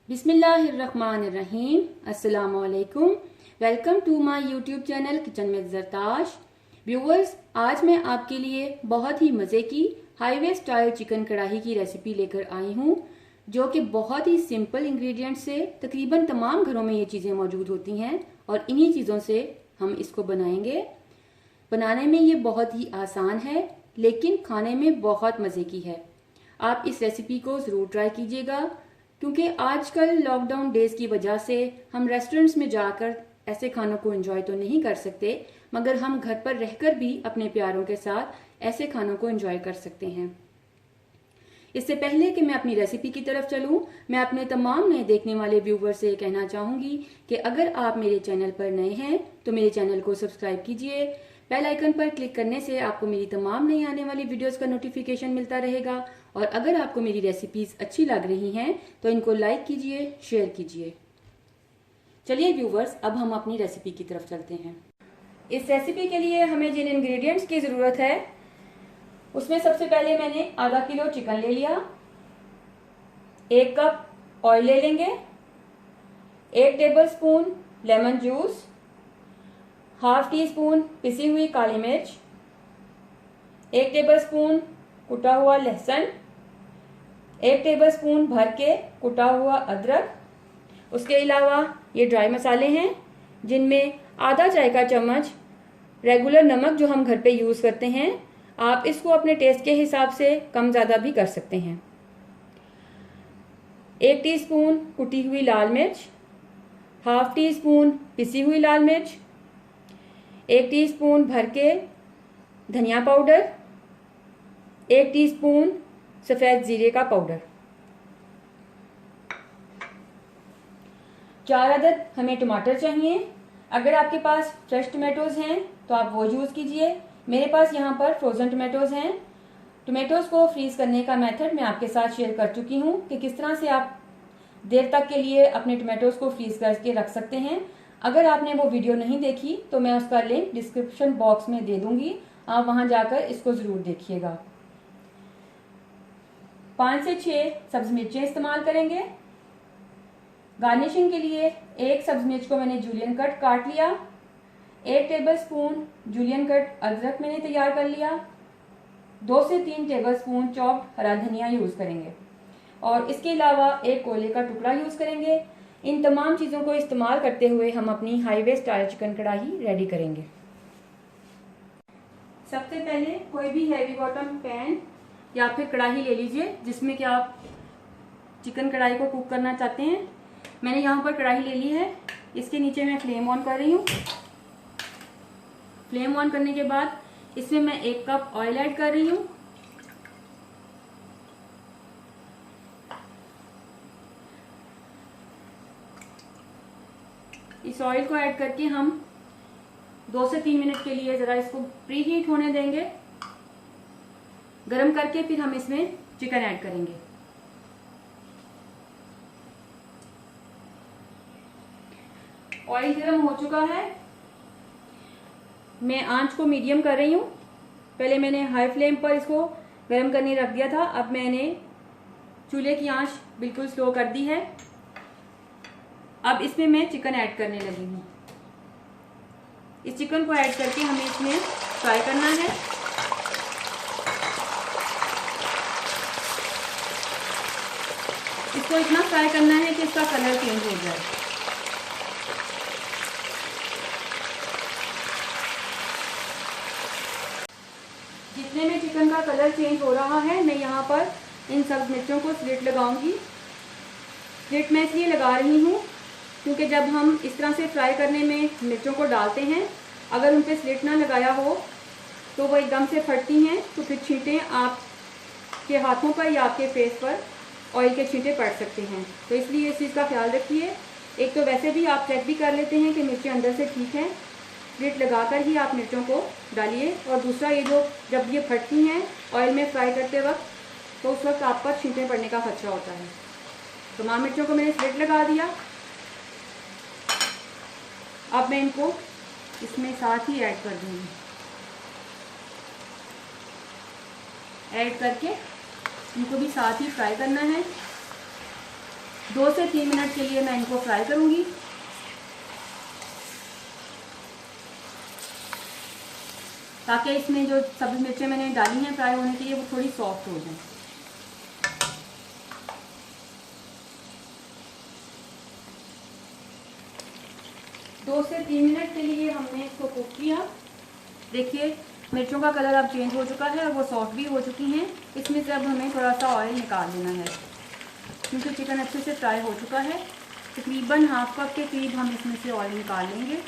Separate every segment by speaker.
Speaker 1: बिस्मिल्लाहिर्रहमानिर्रहीम। अस्सलामुअलैकुम। Welcome to my YouTube channel kitchen में जरताश। व्यूवर्स, आज मैं आपके लिए बहुत ही मज़े की हाईवे स्टाइल चिकन कढ़ाई की रेसिपी लेकर आई हूँ, जो कि बहुत ही सिंपल इंग्रेडिएंट से तकरीबन तमाम घरों में ये चीज़ें मौजूद होती हैं और इन्हीं चीज़ों से हम इसको बनाएंगे। बनाने में ये बहुत ही आसान है, लेकिन खाने में बहुत मज़े की है। आप इस रेसिपी को ज़रूर ट्राई कीजिएगा, क्योंकि आजकल लॉकडाउन डेज की वजह से हम रेस्टोरेंट्स में जाकर ऐसे खानों को एंजॉय तो नहीं कर सकते, मगर हम घर पर रहकर भी अपने प्यारों के साथ ऐसे खानों को एंजॉय कर सकते हैं। इससे पहले कि मैं अपनी रेसिपी की तरफ चलूं, मैं अपने तमाम नए देखने वाले व्यूवर से कहना चाहूंगी कि अगर आप मेरे चैनल पर नए हैं तो मेरे चैनल को सब्सक्राइब कीजिए। बेल आइकन पर क्लिक करने से आपको मेरी तमाम नई आने वाली वीडियोस का नोटिफिकेशन मिलता रहेगा। और अगर आपको मेरी रेसिपीज अच्छी लग रही हैं तो इनको लाइक कीजिए, शेयर कीजिए। चलिए व्यूवर्स, अब हम अपनी रेसिपी की तरफ चलते हैं। इस रेसिपी के लिए हमें जिन इंग्रेडिएंट्स की ज़रूरत है, उसमें सबसे पहले मैंने आधा किलो चिकन ले लिया, 1 कप ऑयल ले लेंगे, 1 tablespoon lemon juice, half tea spoon पिसी हुई काली मिर्च, 1 टेबलस्पून कुटा हुआ लहसुन, 1 टेबलस्पून भर के कुटा हुआ अदरक। उसके अलावा ये ड्राई मसाले हैं, जिनमें आधा चाय का चम्मच रेगुलर नमक जो हम घर पे यूज़ करते हैं, आप इसको अपने टेस्ट के हिसाब से कम ज़्यादा भी कर सकते हैं। 1 टीस्पून कुटी हुई लाल मिर्च, हाफ टी स्पून पिसी हुई लाल मिर्च, 1 टीस्पून भर के धनिया पाउडर, 1 टीस्पून सफ़ेद जीरे का पाउडर, 4 अदद हमें टमाटर चाहिए। अगर आपके पास फ्रेश टमाटोज हैं तो आप वो यूज़ कीजिए। मेरे पास यहाँ पर फ्रोज़न टमाटोज हैं। टमाटोज को फ्रीज़ करने का मेथड मैं आपके साथ शेयर कर चुकी हूँ कि किस तरह से आप देर तक के लिए अपने टमाटोज को फ्रीज़ करके रख सकते हैं। अगर आपने वो वीडियो नहीं देखी तो मैं उसका लिंक डिस्क्रिप्शन बॉक्स में दे दूँगी, आप वहाँ जाकर इसको ज़रूर देखिएगा। 5 से 6 सब्ज़ मिर्चें इस्तेमाल करेंगे। गार्निशिंग के लिए 1 सब्ज़ मिर्च को मैंने जूलियन कट काट लिया, 1 टेबलस्पून जूलियन कट अदरक मैंने तैयार कर लिया, 2 से 3 टेबलस्पून चॉप्ड हरा धनिया यूज़ करेंगे और इसके अलावा 1 कोयले का टुकड़ा यूज़ करेंगे। इन तमाम चीज़ों को इस्तेमाल करते हुए हम अपनी हाईवे स्टाइल चिकन कढ़ाई रेडी करेंगे। सबसे पहले कोई भी हैवी बॉटम पैन या फिर कढ़ाई ले लीजिए जिसमें कि आप चिकन कढ़ाई को कुक करना चाहते हैं। मैंने यहाँ पर कढ़ाई ले ली है। इसके नीचे मैं फ्लेम ऑन कर रही हूँ। फ्लेम ऑन करने के बाद इसमें मैं 1 कप ऑयल ऐड कर रही हूँ। इस ऑयल को ऐड करके हम 2 से 3 मिनट के लिए ज़रा इसको प्री हीट होने देंगे। गरम करके फिर हम इसमें चिकन ऐड करेंगे। ऑयल गरम हो चुका है। मैं आंच को मीडियम कर रही हूँ। पहले मैंने हाई फ्लेम पर इसको गरम करने रख दिया था, अब मैंने चूल्हे की आंच बिल्कुल स्लो कर दी है। अब इसमें मैं चिकन ऐड करने लगी हूँ। इस चिकन को ऐड करके हमें इसमें फ्राई करना है। इसको इतना फ्राई करना है कि इसका कलर चेंज हो जाए। जितने में चिकन का कलर चेंज हो रहा है, मैं यहाँ पर इन सब मिर्चों को स्लिट लगाऊंगी। स्लिट मैं इसलिए लगा रही हूँ क्योंकि जब हम इस तरह से फ्राई करने में मिर्चों को डालते हैं, अगर उन पर स्लिट ना लगाया हो तो वो एकदम से फटती हैं, तो फिर छींटें आपके हाथों पर या आपके फेस पर ऑयल के छींटे पड़ सकते हैं। तो इसलिए इस चीज़ का ख्याल रखिए। एक तो वैसे भी आप चेक भी कर लेते हैं कि मिर्चें अंदर से ठीक हैं, स्लिट लगाकर ही आप मिर्चों को डालिए। और दूसरा, ये जो जब ये फटती हैं ऑयल में फ्राई करते वक्त, तो उस वक्त आप पर छींटे पड़ने का खतरा होता है। तमाम मिर्चों को मैंने स्लिट लगा दिया। अब मैं इनको इसमें साथ ही ऐड कर दूँगी। ऐड करके इनको भी साथ ही फ्राई करना है। 2 से 3 मिनट के लिए मैं इनको फ्राई करूंगी, ताकि इसमें जो सब्जी मिर्चें मैंने डाली हैं फ्राई होने के लिए वो थोड़ी सॉफ्ट हो जाए। दो से 3 मिनट के लिए हमने इसको कुक किया। देखिए मिर्चों का कलर अब चेंज हो चुका है और वो सॉफ्ट भी हो चुकी हैं। इसमें से अब हमें थोड़ा सा ऑयल निकाल लेना है, क्योंकि चिकन अच्छे से फ्राई हो चुका है। तकरीबन हाफ कप के करीब हम इसमें से ऑयल निकाल लेंगे।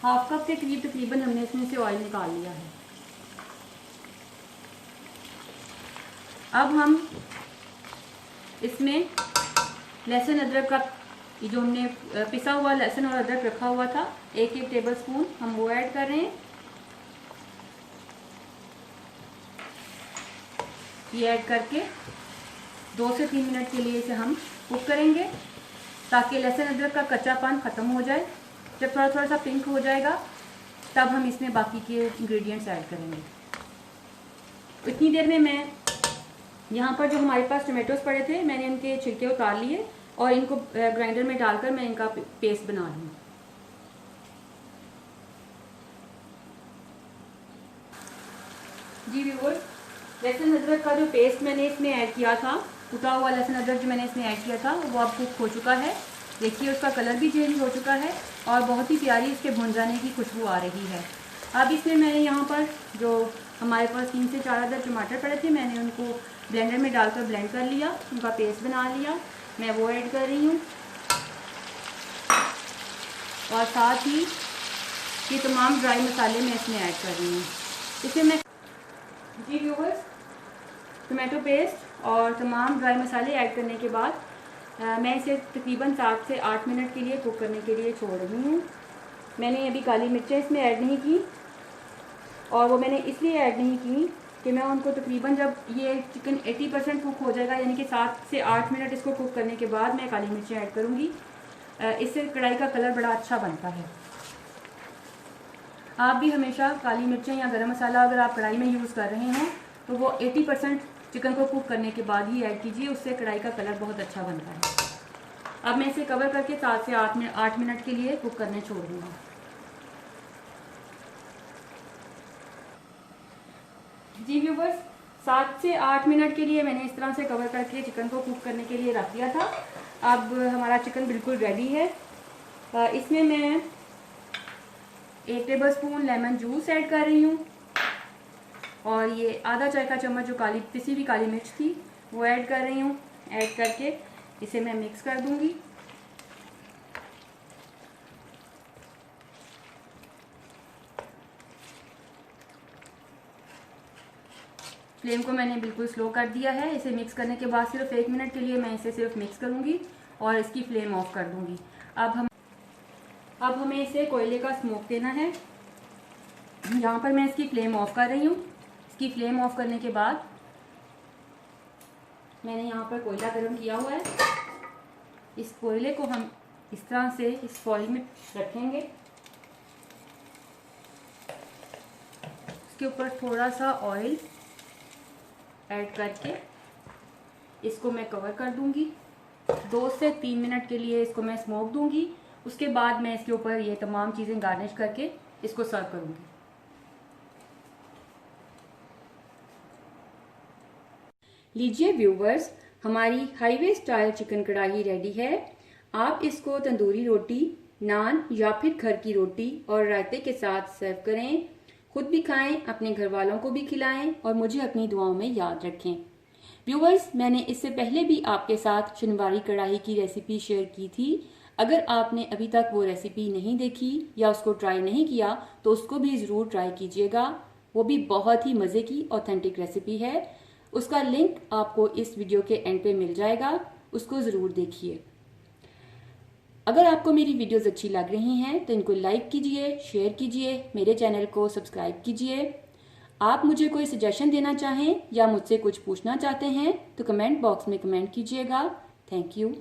Speaker 1: हाफ कप के करीब तकरीबन हमने इसमें से ऑयल निकाल लिया है। अब हम इसमें लहसुन अदरक का जो हमने पिसा हुआ लहसुन और अदरक रखा हुआ था 1-1 टेबल स्पून हम वो ऐड कर रहे हैं। ये ऐड करके 2 से 3 मिनट के लिए इसे हम कुक करेंगे, ताकि लहसुन अदरक का कच्चापन ख़त्म हो जाए। जब थोड़ा थोड़ा सा पिंक हो जाएगा तब हम इसमें बाकी के इंग्रेडिएंट्स ऐड करेंगे। इतनी देर में मैं यहाँ पर जो हमारे पास टमाटोज पड़े थे मैंने इनके छिलके उतार लिए और इनको ग्राइंडर में डालकर मैं इनका पेस्ट बना लूँ। जी व्यूअर्स, लहसुन अदरक का जो पेस्ट मैंने इसमें ऐड किया था, कुटा हुआ लहसुन अदरक जो मैंने इसमें ऐड किया था वो अब कुक हो चुका है। देखिए उसका कलर भी चेंज हो चुका है और बहुत ही प्यारी इसके भुन जाने की खुशबू आ रही है। अब इसमें मैंने यहाँ पर जो हमारे पास 3 से 4 अदर टमाटर पड़े थे मैंने उनको ब्लेंडर में डालकर ब्लेंड कर लिया, उनका पेस्ट बना लिया। मैं वो ऐड कर रही हूँ और साथ ही ये तमाम ड्राई मसाले मैं इसमें ऐड कर रही हूँ। इसे मैं जी व्यूअर्स, टमाटो पेस्ट और तमाम ड्राई मसाले ऐड करने के बाद मैं इसे तकरीबन 7 से 8 मिनट के लिए कुक करने के लिए छोड़ रही हूँ। मैंने अभी काली मिर्चें इसमें ऐड नहीं की और वो मैंने इसलिए ऐड नहीं की कि मैं उनको तकरीबन जब ये चिकन 80% कुक हो जाएगा, यानी कि 7 से 8 मिनट इसको कुक करने के बाद मैं काली मिर्चें ऐड करूँगी। इससे कढ़ाई का कलर बड़ा अच्छा बनता है। आप भी हमेशा काली मिर्चें या गरम मसाला अगर आप कढ़ाई में यूज़ कर रहे हों तो वो 80% चिकन को कुक करने के बाद ही ऐड कीजिए, उससे कढ़ाई का कलर बहुत अच्छा बनता है। अब मैं इसे कवर करके 7 से 8 मिनट के लिए कुक करने छोड़ दूँगी। जी व्यूवर्स, 7 से 8 मिनट के लिए मैंने इस तरह से कवर करके चिकन को कुक करने के लिए रख दिया था। अब हमारा चिकन बिल्कुल रेडी है। इसमें मैं 1 table spoon lemon juice add कर रही हूँ और ये आधा चाय का चम्मच जो पिसी हुई काली मिर्च थी वो ऐड कर रही हूँ। ऐड करके इसे मैं मिक्स कर दूँगी। फ्लेम को मैंने बिल्कुल स्लो कर दिया है। इसे मिक्स करने के बाद सिर्फ 1 मिनट के लिए मैं इसे सिर्फ मिक्स करूँगी और इसकी फ्लेम ऑफ कर दूँगी। अब हमें इसे कोयले का स्मोक देना है। यहाँ पर मैं इसकी फ्लेम ऑफ कर रही हूँ। इसकी फ्लेम ऑफ करने के बाद मैंने यहाँ पर कोयला गर्म किया हुआ है। इस कोयले को हम इस तरह से इस फॉइल में रखेंगे। इसके ऊपर थोड़ा सा ऑयल ऐड करके इसको मैं कवर कर दूंगी। 2 से 3 मिनट के लिए इसको मैं स्मोक दूंगी। उसके बाद मैं इसके ऊपर ये तमाम चीज़ें गार्निश करके इसको सर्व करूंगी। लीजिए व्यूवर्स, हमारी हाईवे स्टाइल चिकन कढ़ाई रेडी है। आप इसको तंदूरी रोटी, नान या फिर घर की रोटी और रायते के साथ सर्व करें। खुद भी खाएं, अपने घर वालों को भी खिलाएं और मुझे अपनी दुआओं में याद रखें। व्यूवर्स, मैंने इससे पहले भी आपके साथ चिनवारी कढ़ाई की रेसिपी शेयर की थी। अगर आपने अभी तक वो रेसिपी नहीं देखी या उसको ट्राई नहीं किया तो उसको भी ज़रूर ट्राई कीजिएगा। वो भी बहुत ही मज़े की ऑथेंटिक रेसिपी है। उसका लिंक आपको इस वीडियो के एंड पे मिल जाएगा, उसको ज़रूर देखिए। अगर आपको मेरी वीडियोस अच्छी लग रही हैं तो इनको लाइक कीजिए, शेयर कीजिए, मेरे चैनल को सब्सक्राइब कीजिए। आप मुझे कोई सजेशन देना चाहें या मुझसे कुछ पूछना चाहते हैं तो कमेंट बॉक्स में कमेंट कीजिएगा। Thank you.